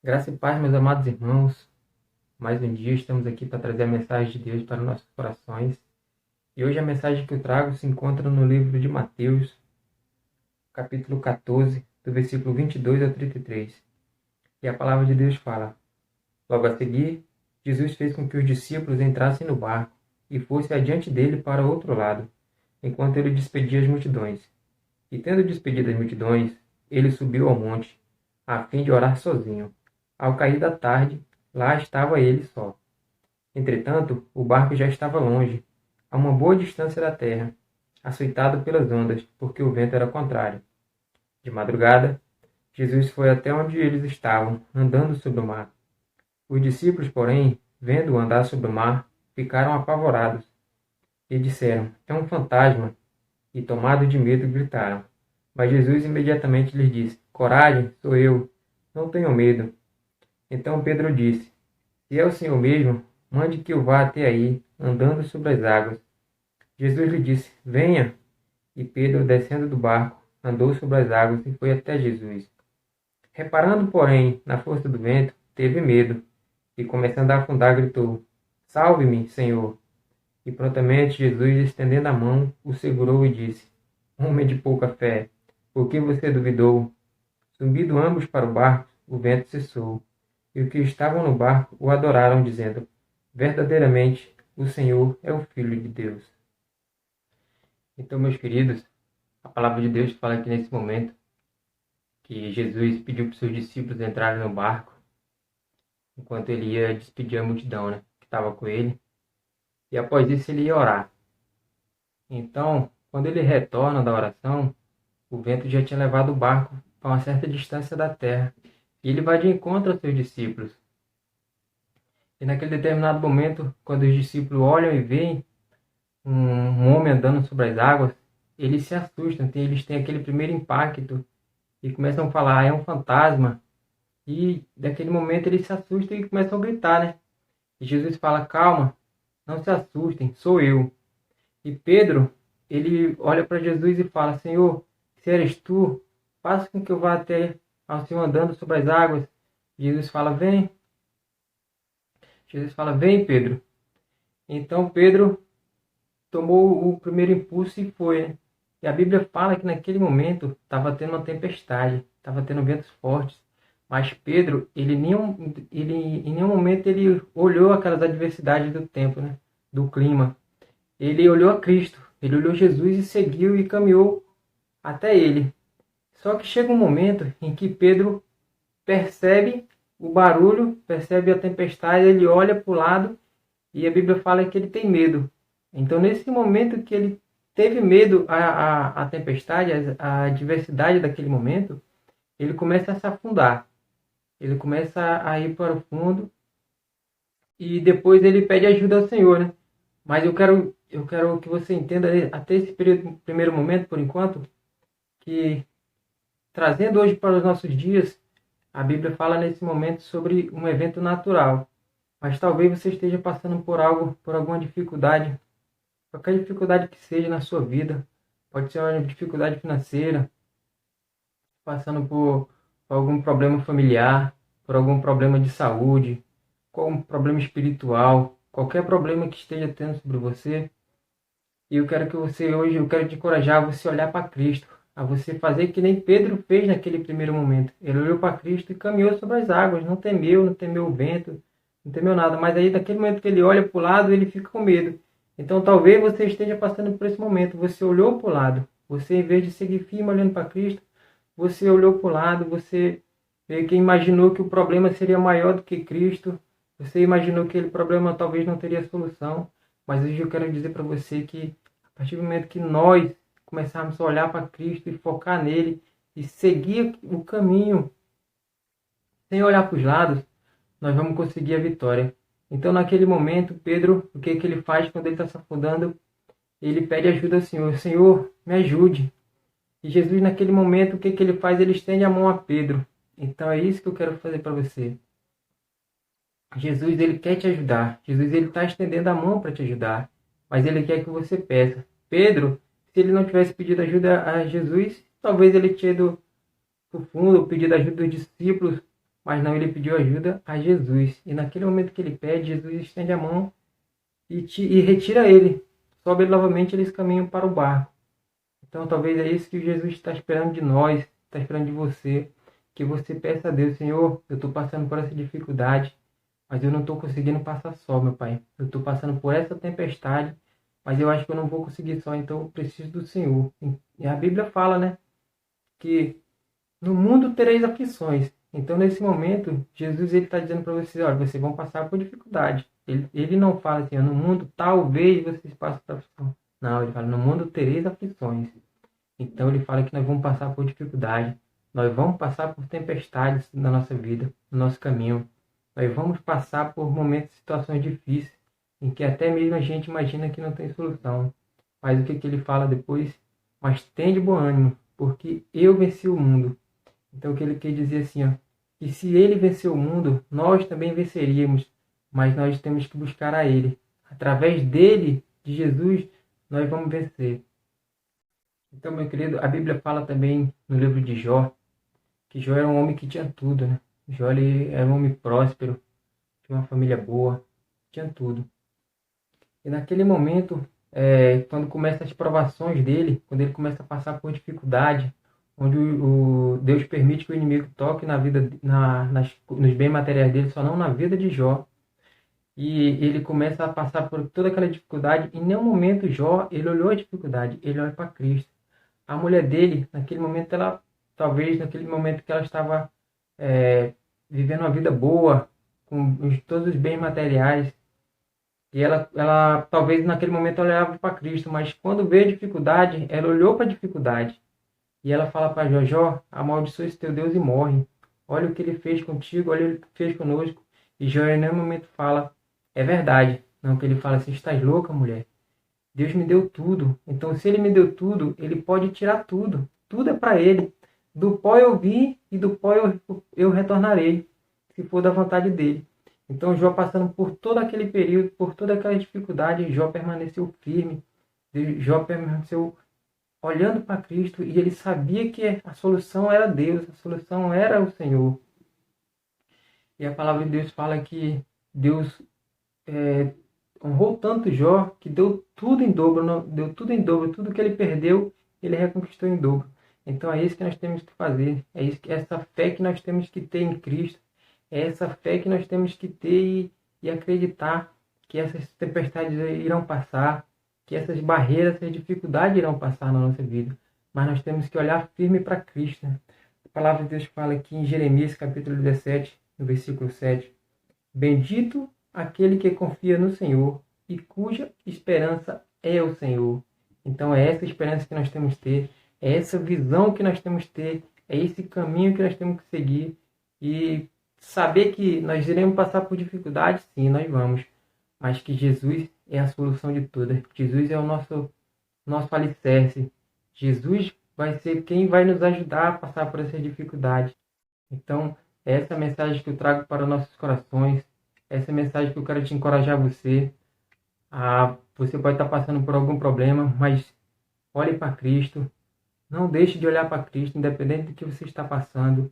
Graça e paz, meus amados irmãos. Mais um dia estamos aqui para trazer a mensagem de Deus para nossos corações. E hoje a mensagem que eu trago se encontra no livro de Mateus, capítulo 14, do versículo 22 ao 33. E a palavra de Deus fala: Logo a seguir, Jesus fez com que os discípulos entrassem no barco e fossem adiante dele para outro lado, enquanto ele despedia as multidões. E tendo despedido as multidões, ele subiu ao monte, a fim de orar sozinho. Ao cair da tarde, lá estava ele só. Entretanto, o barco já estava longe, a uma boa distância da terra, açoitado pelas ondas, porque o vento era contrário. De madrugada, Jesus foi até onde eles estavam, andando sobre o mar. Os discípulos, porém, vendo-o andar sobre o mar, ficaram apavorados e disseram: É um fantasma! E, tomados de medo, gritaram. Mas Jesus imediatamente lhes disse: Coragem, sou eu, não tenham medo. Então Pedro disse: Se é o Senhor mesmo, mande que eu vá até aí, andando sobre as águas. Jesus lhe disse: Venha. E Pedro, descendo do barco, andou sobre as águas e foi até Jesus. Reparando, porém, na força do vento, teve medo e, começando a afundar, gritou: Salve-me, Senhor! E prontamente Jesus, estendendo a mão, o segurou e disse: Homem de pouca fé, por que você duvidou? Subindo ambos para o barco, o vento cessou. E os que estavam no barco o adoraram, dizendo: Verdadeiramente, o Senhor é o Filho de Deus. Então, meus queridos, a palavra de Deus fala aqui nesse momento que Jesus pediu para os seus discípulos entrarem no barco, enquanto ele ia despedir a multidão, que estava com ele. E após isso ele ia orar. Então, quando ele retorna da oração, o vento já tinha levado o barco para uma certa distância da terra. E ele vai de encontro aos seus discípulos. E naquele determinado momento, quando os discípulos olham e veem um homem andando sobre as águas, eles se assustam, eles têm aquele primeiro impacto e começam a falar: é um fantasma. E daquele momento eles se assustam e começam a gritar, E Jesus fala: calma, não se assustem, sou eu. E Pedro, ele olha para Jesus e fala: Senhor, se eres tu, faça com que eu vá até ao Senhor andando sobre as águas. Jesus fala: vem. Jesus fala: vem, Pedro. Então Pedro tomou o primeiro impulso e foi. E a Bíblia fala que naquele momento estava tendo uma tempestade, estava tendo ventos fortes. Mas Pedro, ele em nenhum momento ele olhou aquelas adversidades do tempo, do clima. Ele olhou a Cristo, ele olhou Jesus e seguiu e caminhou até ele. Só que chega um momento em que Pedro percebe o barulho, percebe a tempestade, ele olha para o lado e a Bíblia fala que ele tem medo. Então, nesse momento que ele teve medo a tempestade, a adversidade daquele momento, ele começa a se afundar. Ele começa a ir para o fundo e depois ele pede ajuda ao Senhor, Mas eu quero que você entenda até esse primeiro momento, por enquanto, que trazendo hoje para os nossos dias, a Bíblia fala nesse momento sobre um evento natural. Mas talvez você esteja passando por algo, por alguma dificuldade, qualquer dificuldade que seja na sua vida. Pode ser uma dificuldade financeira, passando por algum problema familiar, por algum problema de saúde, com algum problema espiritual, qualquer problema que esteja tendo sobre você. E eu quero que você hoje, eu quero te encorajar a você olhar para Cristo, a você fazer que nem Pedro fez naquele primeiro momento. Ele olhou para Cristo e caminhou sobre as águas, não temeu o vento, não temeu nada. Mas aí, naquele momento que ele olha para o lado, ele fica com medo. Então, talvez você esteja passando por esse momento. Você olhou para o lado, você, em vez de seguir firme olhando para Cristo, você olhou para o lado, você meio que imaginou que o problema seria maior do que Cristo. Você imaginou que aquele problema talvez não teria solução. Mas hoje eu quero dizer para você que a partir do momento que nós começarmos a olhar para Cristo e focar nele e seguir o caminho sem olhar para os lados, nós vamos conseguir a vitória. Então, naquele momento, Pedro, o que ele faz quando ele está se afundando? Ele pede ajuda ao Senhor. Senhor, me ajude. E Jesus, naquele momento, o que ele faz? Ele estende a mão a Pedro. Então, é isso que eu quero fazer para você. Jesus, ele quer te ajudar. Jesus, ele está estendendo a mão para te ajudar. Mas ele quer que você peça. Pedro, se ele não tivesse pedido ajuda a Jesus, talvez ele tinha ido para o fundo, pedido ajuda dos discípulos, Mas não, ele pediu ajuda a Jesus. E naquele momento que ele pede, Jesus estende a mão e retira ele. Sobe ele novamente, eles caminham para o barco. Então talvez é isso que Jesus está esperando de nós, está esperando de você. Que você peça a Deus: Senhor, eu estou passando por essa dificuldade, mas eu não estou conseguindo passar só, meu Pai. Eu estou passando por essa tempestade, mas eu acho que eu não vou conseguir só, então eu preciso do Senhor. E a Bíblia fala, né, que no mundo tereis aflições. Então, nesse momento, Jesus está dizendo para vocês: olha, vocês vão passar por dificuldade. Ele não fala assim: no mundo talvez vocês passem por aflição. Não, ele fala: no mundo tereis aflições. Então, ele fala que nós vamos passar por dificuldade. Nós vamos passar por tempestades na nossa vida, no nosso caminho. Nós vamos passar por momentos, situações difíceis, em que até mesmo a gente imagina que não tem solução. Mas o que ele fala depois? Mas tem de bom ânimo, porque eu venci o mundo. Então o que ele quer dizer assim, ó, que se ele venceu o mundo, nós também venceríamos, mas nós temos que buscar a ele. Através dele, de Jesus, nós vamos vencer. Então, meu querido, a Bíblia fala também no livro de Jó, que Jó era um homem que tinha tudo, né? Jó ele era um homem próspero, tinha uma família boa, tinha tudo. E naquele momento, quando começam as provações dele, quando ele começa a passar por dificuldade, onde Deus permite que o inimigo toque na vida, nos bens materiais dele, só não na vida de Jó. E ele começa a passar por toda aquela dificuldade. Em nenhum momento Jó, ele olhou a dificuldade, ele olha para Cristo. A mulher dele, naquele momento, talvez naquele momento que ela estava vivendo uma vida boa, com todos os bens materiais, e ela talvez naquele momento ela olhava para Cristo, mas quando veio a dificuldade, ela olhou para a dificuldade. E ela fala para Jó: Jó, amaldiçoa esse teu Deus e morre. Olha o que ele fez contigo, olha o que ele fez conosco. E Jó em nenhum momento fala: é verdade. Não, que ele fala assim: estás louca, mulher? Deus me deu tudo. Então, se ele me deu tudo, ele pode tirar tudo. Tudo é para ele. Do pó eu vim e do pó eu retornarei, se for da vontade dele. Então, Jó passando por todo aquele período, por toda aquela dificuldade, Jó permaneceu firme. Jó permaneceu olhando para Cristo, e ele sabia que a solução era Deus, a solução era o Senhor. E a palavra de Deus fala que Deus honrou tanto Jó que deu tudo em dobro, tudo que ele perdeu, ele reconquistou em dobro. Então é isso que nós temos que fazer, essa fé que nós temos que ter em Cristo, é essa fé que nós temos que ter e acreditar que essas tempestades irão passar, que essas barreiras, essas dificuldades irão passar na nossa vida. Mas nós temos que olhar firme para Cristo. Né? A palavra de Deus fala aqui em Jeremias capítulo 17, no versículo 7. Bendito aquele que confia no Senhor e cuja esperança é o Senhor. Então é essa esperança que nós temos que ter, é essa visão que nós temos que ter, é esse caminho que nós temos que seguir e saber que nós iremos passar por dificuldades, sim, nós vamos, mas que Jesus é a solução de todas. Jesus é o nosso alicerce. Jesus vai ser quem vai nos ajudar a passar por essas dificuldades. Então, é essa mensagem que eu trago para nossos corações, essa mensagem que eu quero te encorajar você. Você pode estar passando por algum problema, mas olhe para Cristo. Não deixe de olhar para Cristo, independente do que você está passando.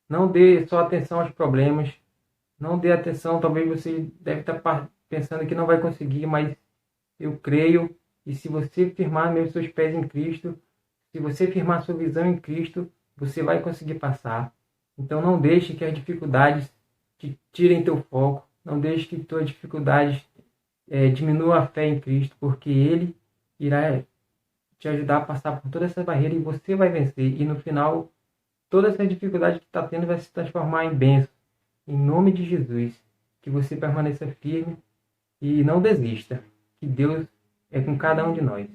Não dê só atenção aos problemas. Não dê atenção, talvez você deve estar pensando que não vai conseguir, mas eu creio. E se você firmar mesmo seus pés em Cristo, se você firmar sua visão em Cristo, você vai conseguir passar. Então não deixe que as dificuldades te tirem teu foco. Não deixe que tuas dificuldades diminua a fé em Cristo, porque Ele irá te ajudar a passar por toda essa barreira e você vai vencer. E no final, toda essa dificuldade que está tendo vai se transformar em bênção. Em nome de Jesus, que você permaneça firme e não desista. Que Deus é com cada um de nós.